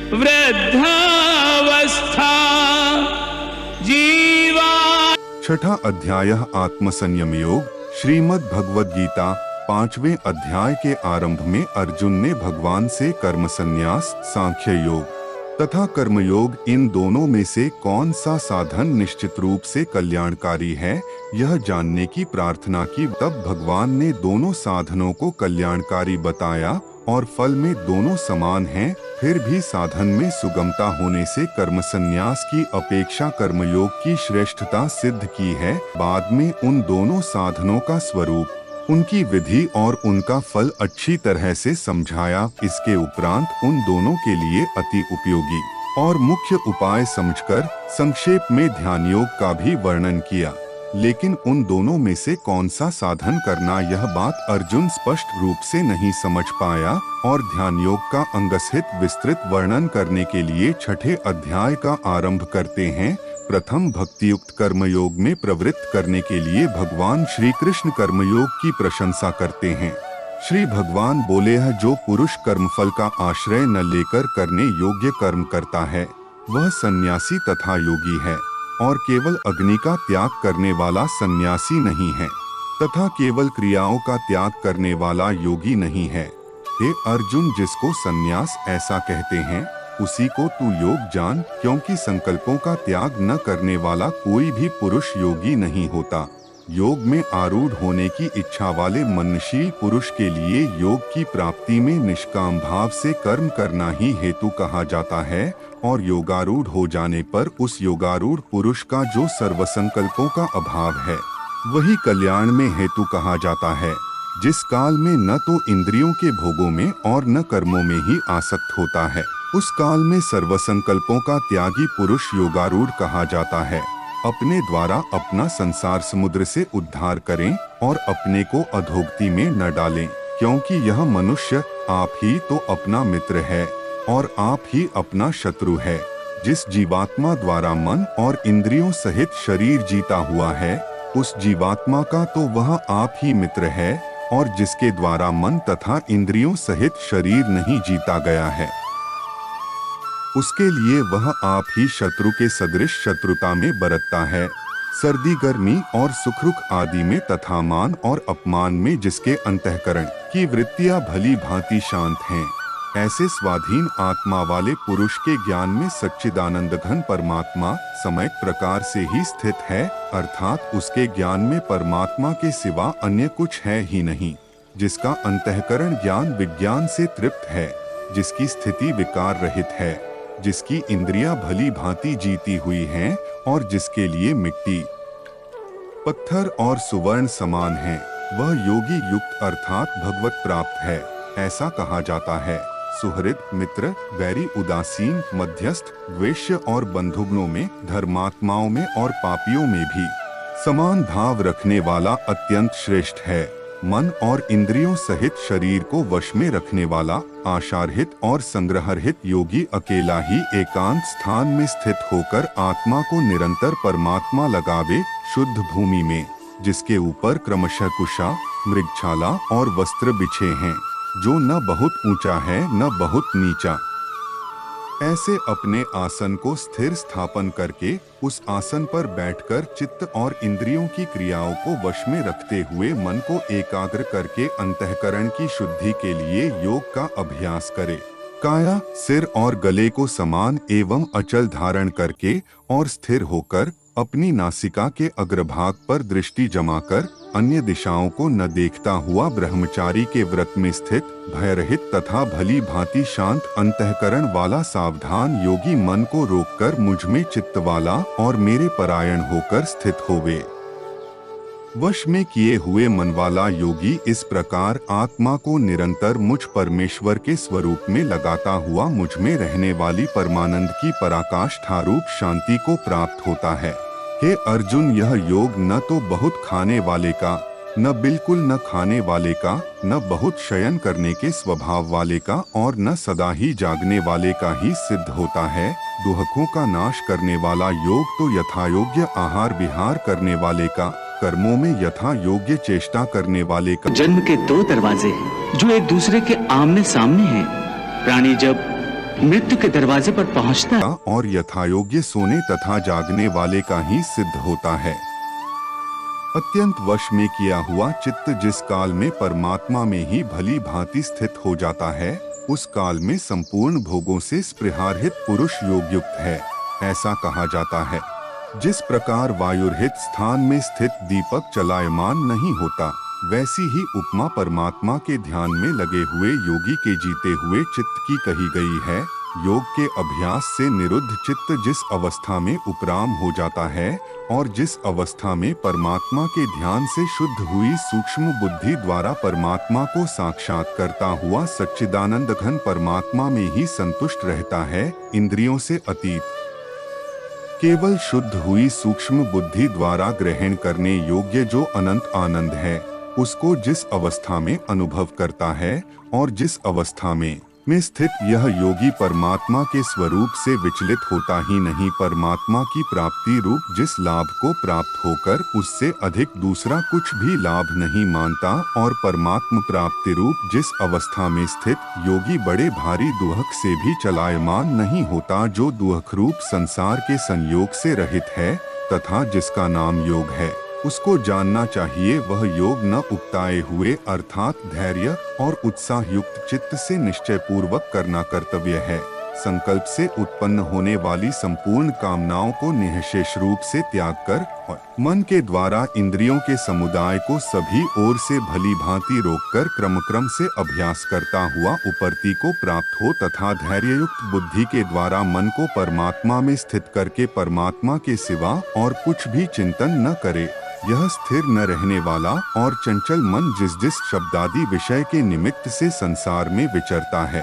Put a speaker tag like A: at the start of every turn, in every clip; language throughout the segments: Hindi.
A: वृद्धावस्था जीवा।
B: छठा अध्याय आत्मसंयम योग। श्रीमद् भगवद गीता 5वें अध्याय के आरंभ में अर्जुन ने भगवान से कर्म संन्यास, सांख्य योग तथा कर्मयोग, इन दोनों में से कौन सा साधन निश्चित रूप से कल्याणकारी है यह जानने की प्रार्थना की। तब भगवान ने दोनों साधनों को कल्याणकारी बताया और फल में दोनों समान हैं। फिर भी साधन में सुगमता होने से कर्म संन्यास की अपेक्षा कर्मयोग की श्रेष्ठता सिद्ध की है। बाद में उन दोनों साधनों का स्वरूप, उनकी विधि और उनका फल अच्छी तरह से समझाया। इसके उपरांत उन दोनों के लिए अति उपयोगी और मुख्य उपाय समझकर संक्षेप में ध्यान योग का भी वर्णन किया। लेकिन उन दोनों में से कौन सा साधन करना, यह बात अर्जुन स्पष्ट रूप से नहीं समझ पाया और ध्यान योग का अंगसहित विस्तृत वर्णन करने के लिए छठे अध्याय का आरंभ करते हैं। प्रथम भक्तियुक्त कर्मयोग में प्रवृत्त करने के लिए भगवान श्री कृष्ण कर्मयोग की प्रशंसा करते हैं। श्री भगवान बोले हैं, जो पुरुष कर्मफल का आश्रय न लेकर करने योग्य कर्म करता है वह सन्यासी तथा योगी है, और केवल अग्नि का त्याग करने वाला सन्यासी नहीं है तथा केवल क्रियाओं का त्याग करने वाला योगी नहीं है। हे अर्जुन, जिसको सन्यास ऐसा कहते हैं उसी को तू योग जान, क्योंकि संकल्पों का त्याग न करने वाला कोई भी पुरुष योगी नहीं होता। योग में आरूढ़ होने की इच्छा वाले मननशील पुरुष के लिए योग की प्राप्ति में निष्काम भाव से कर्म करना ही हेतु कहा जाता है, और योगारूढ़ हो जाने पर उस योगारूढ़ पुरुष का जो सर्वसंकल्पों का अभाव है वही कल्याण में हेतु कहा जाता है। जिस काल में न तो इंद्रियों के भोगों में और न कर्मों में ही आसक्त होता है, उस काल में सर्वसंकल्पों का त्यागी पुरुष योगारूढ़ कहा जाता है। अपने द्वारा अपना संसार समुद्र से उद्धार करें और अपने को अधोगति में न डालें, क्योंकि यह मनुष्य आप ही तो अपना मित्र है और आप ही अपना शत्रु है। जिस जीवात्मा द्वारा मन और इंद्रियों सहित शरीर जीता हुआ है, उस जीवात्मा का तो वह आप ही मित्र है, और जिसके द्वारा मन तथा इंद्रियों सहित शरीर नहीं जीता गया है, उसके लिए वह आप ही शत्रु के सदृश शत्रुता में बरतता है। सर्दी गर्मी और सुख दुख आदि में तथा मान और अपमान में जिसके अंतःकरण की वृत्तियां भली भांति शांत हैं, ऐसे स्वाधीन आत्मा वाले पुरुष के ज्ञान में सच्चिदानंद घन परमात्मा सम्यक प्रकार से ही स्थित है, अर्थात उसके ज्ञान में परमात्मा के सिवा अन्य कुछ है ही नहीं। जिसका अंतःकरण ज्ञान विज्ञान से तृप्त है, जिसकी स्थिति विकार रहित है, जिसकी इंद्रियां भली भांति जीती हुई हैं और जिसके लिए मिट्टी, पत्थर और सुवर्ण समान हैं, वह योगी युक्त अर्थात भगवत प्राप्त है, ऐसा कहा जाता है। सुहृद, मित्र, वैरी, उदासीन, मध्यस्थ, द्वेष्य और बंधुगणों में, धर्मात्माओं में और पापियों में भी समान भाव रखने वाला अत्यंत श्रेष्ठ है। मन और इंद्रियों सहित शरीर को वश में रखने वाला आशारहित और संग्रहरहित योगी अकेला ही एकांत स्थान में स्थित होकर आत्मा को निरंतर परमात्मा लगावे, शुद्ध भूमि में, जिसके ऊपर क्रमशः कुशा, मृगछाला और वस्त्र बिछे हैं, जो न बहुत ऊंचा है न बहुत नीचा। ऐसे अपने आसन को स्थिर स्थापन करके उस आसन पर बैठकर चित्त और इंद्रियों की क्रियाओं को वश में रखते हुए मन को एकाग्र करके अंतःकरण की शुद्धि के लिए योग का अभ्यास करे। काया, सिर और गले को समान एवं अचल धारण करके और स्थिर होकर अपनी नासिका के अग्रभाग पर दृष्टि जमाकर अन्य दिशाओं को न देखता हुआ ब्रह्मचारी के व्रत में स्थित भयरहित तथा भली भांति शांत अंतःकरण वाला सावधान योगी मन को रोककर मुझ में चित्त वाला और मेरे परायण होकर स्थित होवे। वश में किए हुए मन वाला योगी इस प्रकार आत्मा को निरंतर मुझ परमेश्वर के स्वरूप में लगाता हुआ मुझ में रहने वाली परमानंद की पराकाष्ठा रूप शांति को प्राप्त होता है। हे अर्जुन, यह योग न तो बहुत खाने वाले का, न बिल्कुल न खाने वाले का, न बहुत शयन करने के स्वभाव वाले का और न सदा ही जागने वाले का ही सिद्ध होता है। दुहकों का नाश करने वाला योग तो यथायोग्य आहार विहार करने वाले का, कर्मों में यथा योग्य चेष्टा करने वाले का।
C: जन्म के दो दरवाजे हैं जो एक दूसरे के आमने सामने हैं। प्राणी जब
A: मृत्यु के दरवाजे पर पहुंचता है
B: और यथायोग्य सोने तथा जागने वाले का ही सिद्ध होता है। अत्यंत वश में किया हुआ चित्त जिस काल में परमात्मा में ही भली भांति स्थित हो जाता है, उस काल में संपूर्ण भोगों से स्पृहारहित पुरुष योगयुक्त है, ऐसा कहा जाता है। जिस प्रकार वायुरहित स्थान में स्थित दीपक चलायमान नहीं होता, वैसी ही उपमा परमात्मा के ध्यान में लगे हुए योगी के जीते हुए चित्त की कही गई है। योग के अभ्यास से निरुद्ध चित्त जिस अवस्था में उपराम हो जाता है और जिस अवस्था में परमात्मा के ध्यान से शुद्ध हुई सूक्ष्म बुद्धि द्वारा परमात्मा को साक्षात करता हुआ सच्चिदानंद घन परमात्मा में ही संतुष्ट रहता है, इंद्रियों से अतीत केवल शुद्ध हुई सूक्ष्म बुद्धि द्वारा ग्रहण करने योग्य जो अनंत आनंद है, उसको जिस अवस्था में अनुभव करता है और जिस अवस्था में स्थित यह योगी परमात्मा के स्वरूप से विचलित होता ही नहीं, परमात्मा की प्राप्ति रूप जिस लाभ को प्राप्त होकर उससे अधिक दूसरा कुछ भी लाभ नहीं मानता और परमात्म प्राप्ति रूप जिस अवस्था में स्थित योगी बड़े भारी दुहक से भी चलायमान नहीं होता, जो दुहक रूप संसार के संयोग से रहित है तथा जिसका नाम योग है, उसको जानना चाहिए। वह योग न उकताए हुए अर्थात धैर्य और उत्साह युक्त चित्त से निश्चय पूर्वक करना कर्तव्य है। संकल्प से उत्पन्न होने वाली संपूर्ण कामनाओं को निःशेष रूप से त्याग कर और मन के द्वारा इंद्रियों के समुदाय को सभी ओर से भली भांति रोककर क्रम से अभ्यास करता हुआ उपरति को प्राप्त हो तथा धैर्ययुक्त बुद्धि के द्वारा मन को परमात्मा में स्थित करके परमात्मा के सिवा और कुछ भी चिंतन न करे। यह स्थिर न रहने वाला और चंचल मन जिस जिस शब्दादि विषय के निमित्त से संसार में विचरता है,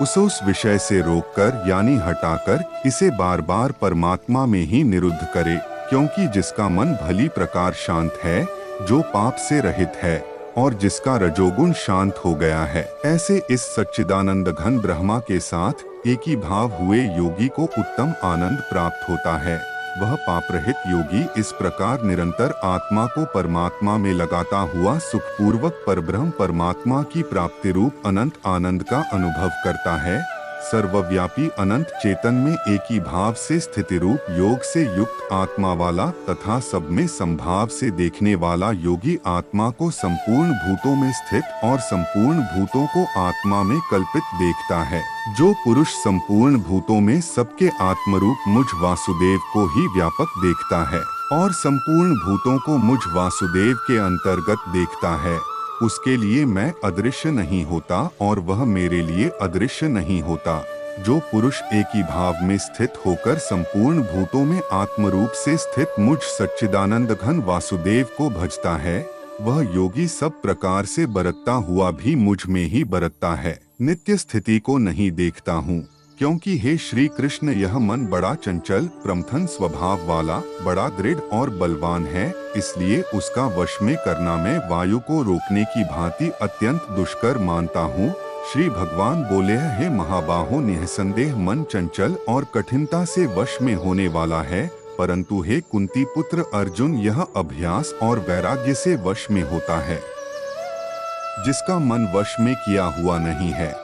B: उसे उस विषय से रोककर यानी हटाकर इसे बार बार परमात्मा में ही निरुद्ध करे, क्योंकि जिसका मन भली प्रकार शांत है, जो पाप से रहित है और जिसका रजोगुण शांत हो गया है, ऐसे इस सच्चिदानंद घन ब्रह्मा के साथ एक ही भाव हुए योगी को उत्तम आनंद प्राप्त होता है। वह पाप रहित योगी इस प्रकार निरंतर आत्मा को परमात्मा में लगाता हुआ सुखपूर्वक परब्रह्म परमात्मा की प्राप्ति रूप अनंत आनंद का अनुभव करता है। सर्वव्यापी अनंत चेतन में एक ही भाव से स्थिति रूप योग से युक्त आत्मा वाला तथा सब में संभाव से देखने वाला योगी आत्मा को संपूर्ण भूतों में स्थित और संपूर्ण भूतों को आत्मा में कल्पित देखता है। जो पुरुष संपूर्ण भूतों में सबके आत्मरूप मुझ वासुदेव को ही व्यापक देखता है और संपूर्ण भूतों को मुझ वासुदेव के अंतर्गत देखता है, उसके लिए मैं अदृश्य नहीं होता और वह मेरे लिए अदृश्य नहीं होता। जो पुरुष एक ही भाव में स्थित होकर संपूर्ण भूतों में आत्मरूप से स्थित मुझ सच्चिदानंद घन वासुदेव को भजता है, वह योगी सब प्रकार से बरतता हुआ भी मुझ में ही बरतता है। नित्य स्थिति को नहीं देखता हूँ, क्योंकि हे श्री कृष्ण यह मन बड़ा चंचल प्रमथन स्वभाव वाला बड़ा दृढ़ और बलवान है, इसलिए उसका वश में करना मैं वायु को रोकने की भांति अत्यंत दुष्कर मानता हूँ। श्री भगवान बोले, हे महाबाहो निःसंदेह मन चंचल और कठिनता से वश में होने वाला है, परंतु हे कुंती पुत्र अर्जुन यह अभ्यास और वैराग्य से वश में होता है। जिसका मन वश में किया हुआ नहीं है,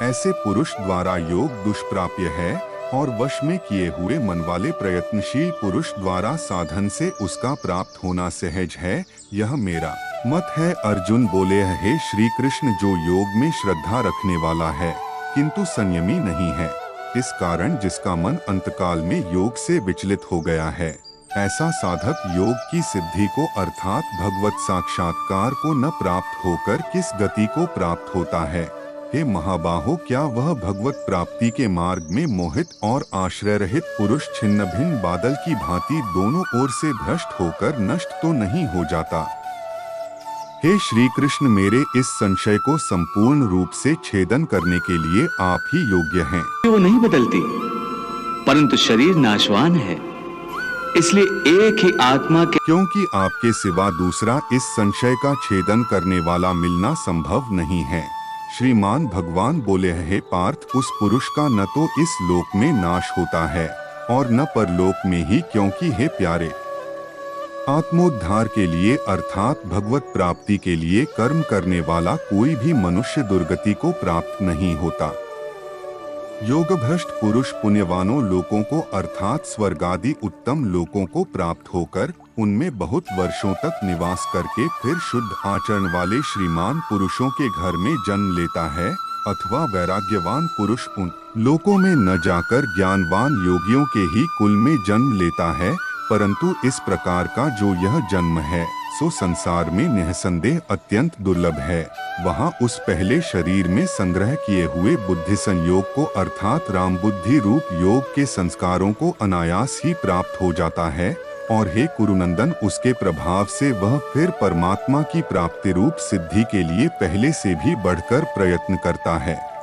B: ऐसे पुरुष द्वारा योग दुष्प्राप्य है और वश में किए हुए मन वाले प्रयत्नशील पुरुष द्वारा साधन से उसका प्राप्त होना सहज है। यह मेरा मत है। अर्जुन बोले, हे श्री कृष्ण जो योग में श्रद्धा रखने वाला है किंतु संयमी नहीं है, इस कारण जिसका मन अंतकाल में योग से विचलित हो गया है, ऐसा साधक योग की सिद्धि को अर्थात भगवत साक्षात्कार को न प्राप्त होकर किस गति को प्राप्त होता है। हे महाबाहो, क्या वह भगवत प्राप्ति के मार्ग में मोहित और आश्रय रहित पुरुष छिन्न भिन्न बादल की भांति दोनों ओर से भ्रष्ट होकर नष्ट तो नहीं हो जाता? हे श्री कृष्ण, मेरे इस संशय को संपूर्ण रूप से छेदन करने के लिए आप ही योग्य हैं।
A: वो नहीं बदलती, परंतु शरीर नाशवान है, इसलिए एक ही आत्मा के
B: क्योंकि आपके सिवा दूसरा इस संशय का छेदन करने वाला मिलना संभव नहीं है। श्रीमान भगवान बोले, हे पार्थ, उस पुरुष का न तो इस लोक में नाश होता है और न परलोक में ही, क्योंकि हे प्यारे, आत्मोद्धार के लिए अर्थात भगवत प्राप्ति के लिए कर्म करने वाला कोई भी मनुष्य दुर्गति को प्राप्त नहीं होता। योगभ्रष्ट पुरुष पुण्यवानों लोकों को अर्थात स्वर्ग आदि उत्तम लोकों को प्राप्त होकर उनमें बहुत वर्षों तक निवास करके फिर शुद्ध आचरण वाले श्रीमान पुरुषों के घर में जन्म लेता है, अथवा वैराग्यवान पुरुष उन लोकों में न जाकर ज्ञानवान योगियों के ही कुल में जन्म लेता है। परंतु इस प्रकार का जो यह जन्म है सो संसार में निःसंदेह अत्यंत दुर्लभ है। वहाँ उस पहले शरीर में संग्रह किए हुए बुद्धि संयोग को अर्थात राम बुद्धि रूप योग के संस्कारों को अनायास ही प्राप्त हो जाता है, और हे कुरुनंदन उसके प्रभाव से वह फिर परमात्मा की प्राप्ति रूप सिद्धि के लिए पहले से भी बढ़कर प्रयत्न करता है।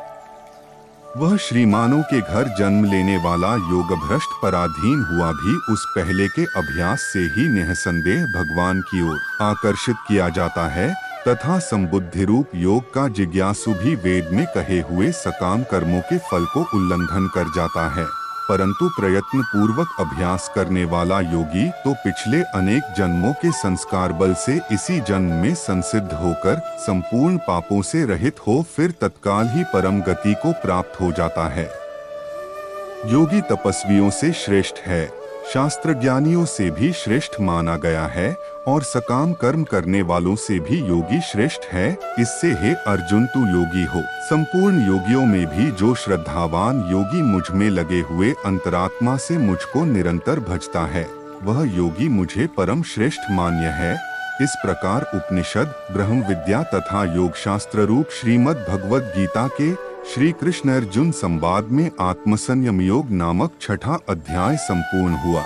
B: वह श्रीमानों के घर जन्म लेने वाला योगभ्रष्ट पराधीन हुआ भी उस पहले के अभ्यास से ही निःसंदेह भगवान की ओर आकर्षित किया जाता है, तथा संबुद्धि रूप योग का जिज्ञासु भी वेद में कहे हुए सकाम कर्मों के फल को उल्लंघन कर जाता है। परंतु प्रयत्न पूर्वक अभ्यास करने वाला योगी तो पिछले अनेक जन्मों के संस्कार बल से इसी जन्म में संसिद्ध होकर संपूर्ण पापों से रहित हो फिर तत्काल ही परम गति को प्राप्त हो जाता है। योगी तपस्वियों से श्रेष्ठ है, शास्त्र ज्ञानियों से भी श्रेष्ठ माना गया है, और सकाम कर्म करने वालों से भी योगी श्रेष्ठ है। इससे हे अर्जुन तू योगी हो। संपूर्ण योगियों में भी जो श्रद्धावान योगी मुझ में लगे हुए अंतरात्मा से मुझको निरंतर भजता है, वह योगी मुझे परम श्रेष्ठ मान्य है। इस प्रकार उपनिषद, ब्रह्म विद्या तथा योग शास्त्र रूप श्रीमद् भगवद गीता के श्री कृष्ण अर्जुन संवाद में आत्मसंयम योग नामक छठा अध्याय संपूर्ण हुआ।